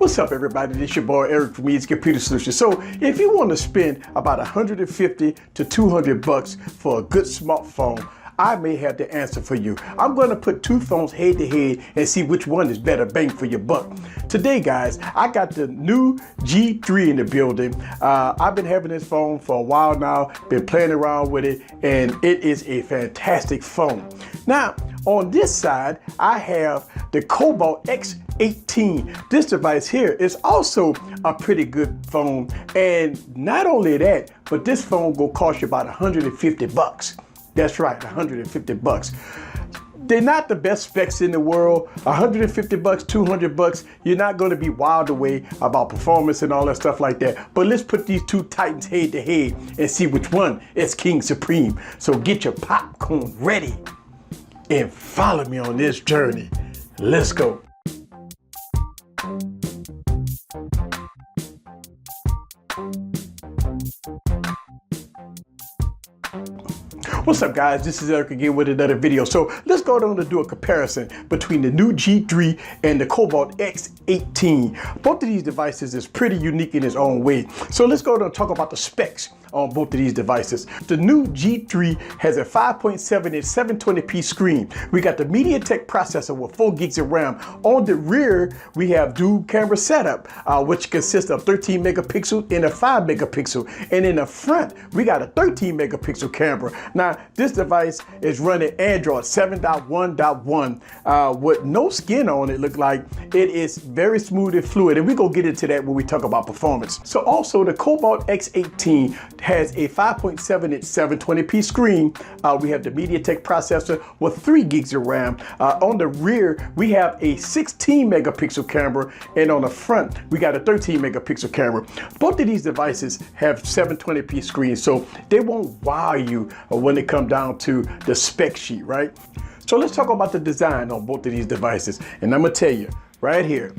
What's up, everybody? This your boy Eric from Easy Computer Solutions. So if you want to spend about 150 to 200 bucks for a good smartphone, I may have the answer for you. I'm going to put two phones head to head and see which one is better bang for your buck. Today, guys, I got the new G3 in the building. I've been having this phone for a while now, been playing around with it, and it is a fantastic phone. Now, on this side, I have the Cubot X18. This device here is also a pretty good phone. And not only that, but this phone will cost you about 150 bucks. That's right, 150 bucks. They're not the best specs in the world. 150 bucks, 200 bucks, you're not gonna be wild away about performance and all that stuff like that. But let's put these two titans head to head and see which one is King Supreme. So get your popcorn ready and follow me on this journey. Let's go. What's up, guys? This is Eric again with another video. So let's go down to do a comparison between the new G3 and the Cubot X18. Both of these devices is pretty unique in its own way. So let's go down and talk about the specs on both of these devices. The new G3 has a 5.7-inch 720p screen. We got the MediaTek processor with 4 gigs of RAM. On the rear, we have dual camera setup, which consists of 13 megapixel and a 5 megapixel. And in the front, we got a 13 megapixel camera. Now, this device is running Android 7.1.1 with no skin on it. Look like it is very smooth and fluid, and we're gonna get into that when we talk about performance. So also the Cubot X18 has a 5.7-inch 720p screen. We have the MediaTek processor with 3 gigs of RAM. On the rear, we have a 16 megapixel camera, and on the front, we got a 13 megapixel camera. Both of these devices have 720p screens, so they won't wow you when it comes down to the spec sheet, right? So let's talk about the design on both of these devices. And I'm gonna tell you right here,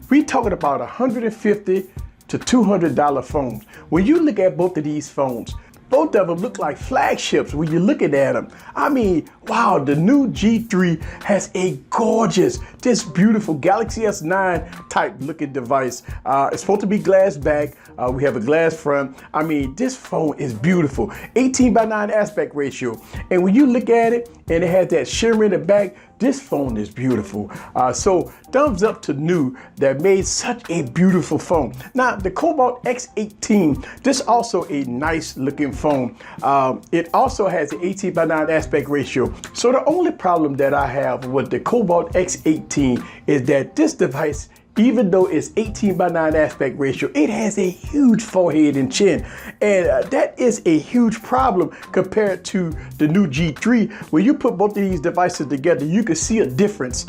we talking about 150 to $200 phones. When you look at both of these phones, both of them look like flagships when you're looking at them. I mean, wow, the new G3 has a gorgeous, this beautiful Galaxy S9 type looking device. It's supposed to be glass back. We have a glass front. I mean, this phone is beautiful. 18:9 aspect ratio. And when you look at it and it has that shimmer in the back, this phone is beautiful. So thumbs up to New that made such a beautiful phone. Now, the Cubot X18, this also a nice looking phone. It also has an 18:9 aspect ratio. So the only problem that I have with the Cubot X18 is that this device, even though it's 18:9 aspect ratio, it has a huge forehead and chin. And that is a huge problem compared to the new G3. When you put both of these devices together, you can see a difference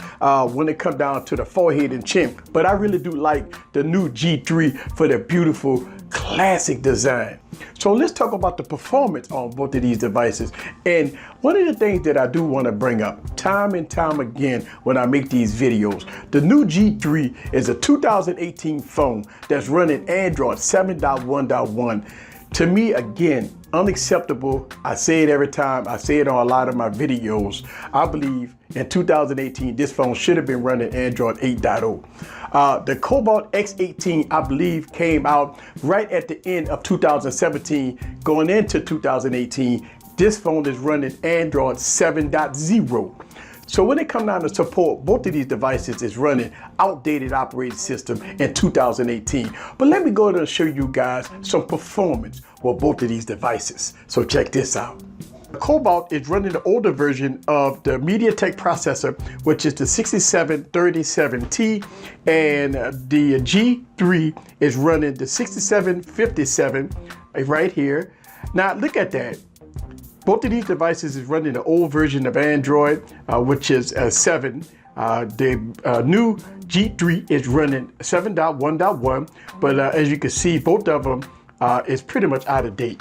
when it comes down to the forehead and chin. But I really do like the new G3 for the beautiful classic design. So let's talk about the performance on both of these devices. And one of the things that I do want to bring up time and time again when I make these videos, the new G3 is a 2018 phone that's running Android 7.1.1. To me, again, unacceptable. I say it every time. I say it on a lot of my videos. I believe in 2018, this phone should have been running Android 8.0. The Cubot X18, I believe, came out right at the end of 2017, going into 2018. This phone is running Android 7.0. So when it comes down to support, both of these devices is running outdated operating system in 2018. But let me go ahead and show you guys some performance with both of these devices. So check this out. The Cubot is running the older version of the MediaTek processor, which is the 6737T, and the G3 is running the 6757 right here. Now look at that. Both of these devices is running the old version of Android, which is 7. The new G3 is running 7.1.1, but as you can see, both of them is pretty much out of date.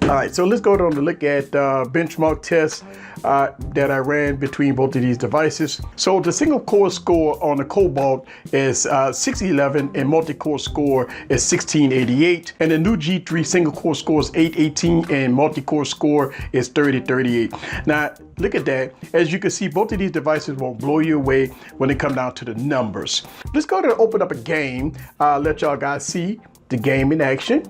All right, so let's go on to look at benchmark tests that I ran between both of these devices. So the single core score on the Cubot is 611 and multi-core score is 1688. And the new G3 single core score is 818 and multi-core score is 3038. Now, look at that. As you can see, both of these devices won't blow you away when it comes down to the numbers. Let's go to open up a game. Let y'all guys see the game in action.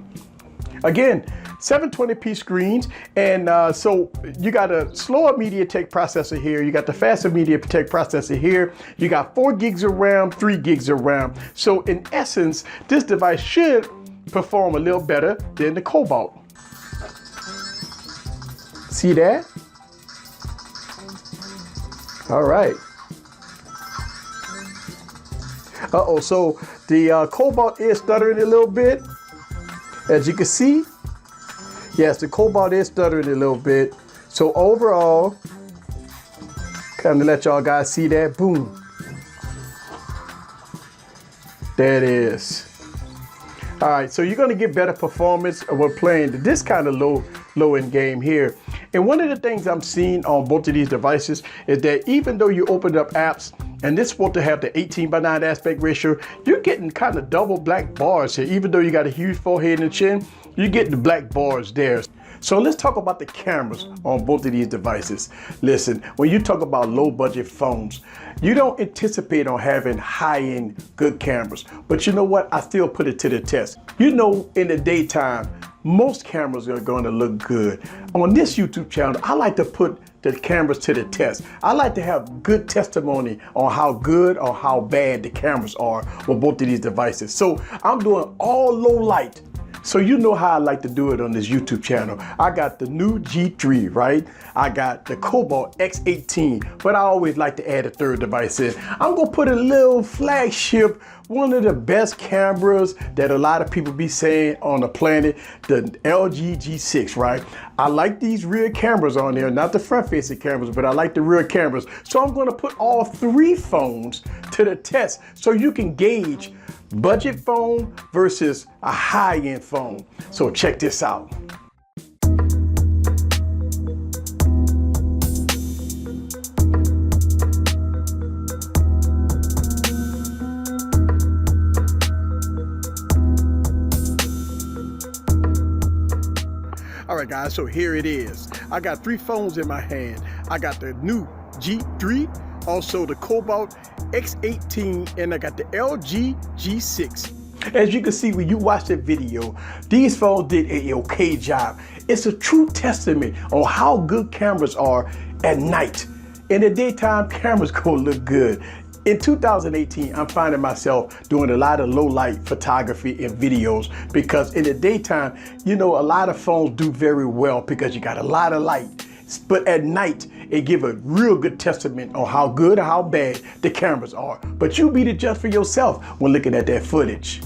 Again, 720p screens, and so you got a slower MediaTek processor here, you got the faster MediaTek processor here, you got 4 gigs of RAM, 3 gigs of RAM. So in essence, this device should perform a little better than the Cubot. See that? All right. Uh-oh, so the Cubot is stuttering a little bit, as you can see. Yes, the Cubot is stuttering a little bit. So overall, kind of let y'all guys see that. Boom. There it is. All right, so you're gonna get better performance when playing this kind of low-end game here. And one of the things I'm seeing on both of these devices is that even though you open up apps, and this is supposed to have the 18:9 aspect ratio, you're getting kind of double black bars here. Even though you got a huge forehead and chin, you get the black bars there. So let's talk about the cameras on both of these devices. Listen, when you talk about low budget phones, you don't anticipate on having high-end good cameras. But you know what? I still put it to the test. You know, in the daytime, most cameras are going to look good. On this YouTube channel, I like to put the cameras to the test. I like to have good testimony on how good or how bad the cameras are with both of these devices. So I'm doing all low light. So you know how I like to do it on this YouTube channel. I got the new G3, right? I got the Cubot X18, but I always like to add a third device in. I'm gonna put a little flagship, one of the best cameras that a lot of people be saying on the planet, the LG G6, right? I like these rear cameras on there, not the front facing cameras, but I like the rear cameras. So I'm gonna put all 3 phones to the test so you can gauge budget phone versus a high-end phone. So check this out. All right, guys, so here it is. I got 3 phones in my hand. I got the new G3, also the Cubot X18, and I got the LG G6. As you can see when you watch the video, these phones did a okay job. It's a true testament on how good cameras are at night. In the daytime, cameras gonna look good. In 2018, I'm finding myself doing a lot of low light photography and videos because in the daytime, you know, a lot of phones do very well because you got a lot of light. But at night, it give a real good testament on how good or how bad the cameras are. But you be the judge for yourself when looking at that footage.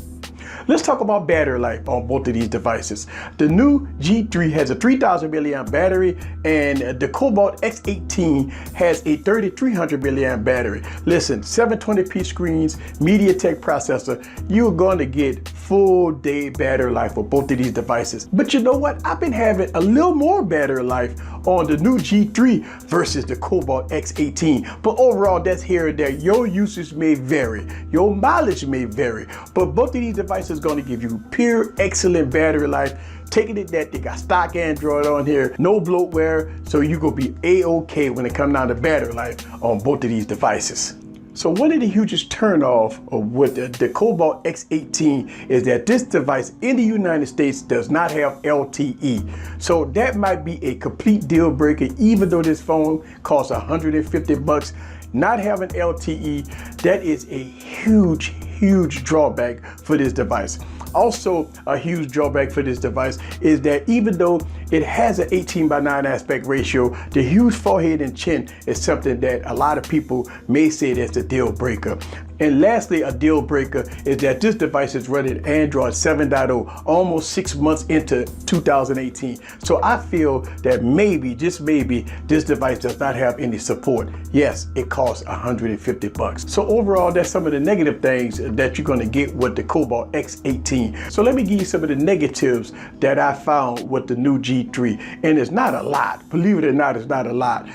Let's talk about battery life on both of these devices. The new G3 has a 3000 milliamp battery and the Cubot X18 has a 3300 milliamp battery. Listen, 720p screens, MediaTek processor, you're going to get full day battery life for both of these devices. But you know what? I've been having a little more battery life on the new G3 versus the Cubot X18. But overall, that's here and there. Your usage may vary. Your mileage may vary. But both of these devices going to give you pure excellent battery life. Taking it that they got stock Android on here, no bloatware, so you gonna be a-okay when it comes down to battery life on both of these devices. So one of the hugest turnoff with the Cubot X18 is that this device in the United States does not have LTE. So that might be a complete deal breaker, even though this phone costs 150 bucks. Not having LTE, that is a huge drawback for this device. Also, a huge drawback for this device is that even though it has an 18:9 aspect ratio, the huge forehead and chin is something that a lot of people may say that's a deal breaker. And lastly, a deal breaker is that this device is running Android 7.0 almost 6 months into 2018. So I feel that maybe, just maybe, this device does not have any support. Yes, it costs 150 bucks. So overall, that's some of the negative things that you're gonna get with the Cubot X18. So let me give you some of the negatives that I found with the new G3. G3, and it's not a lot. Believe it or not, it's not a lot.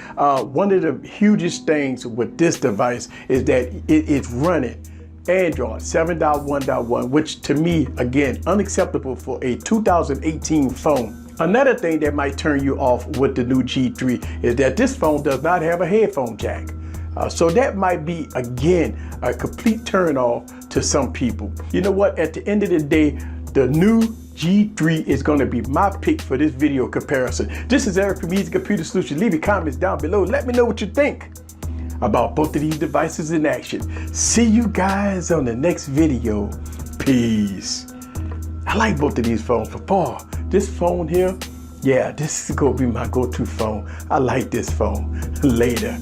One of the hugest things with this device is that it's running Android 7.1.1, which to me, again, unacceptable for a 2018 phone. Another thing that might turn you off with the new G3 is that this phone does not have a headphone jack. So that might be, again, a complete turn off to some people. You know what? At the end of the day, the new G3 is going to be my pick for this video comparison. This is Eric from Easy Computer Solutions. Leave your comments down below. Let me know what you think about both of these devices in action. See you guys on the next video. Peace. I like both of these phones. But Paul, this phone here, yeah, this is going to be my go-to phone. I like this phone. Later.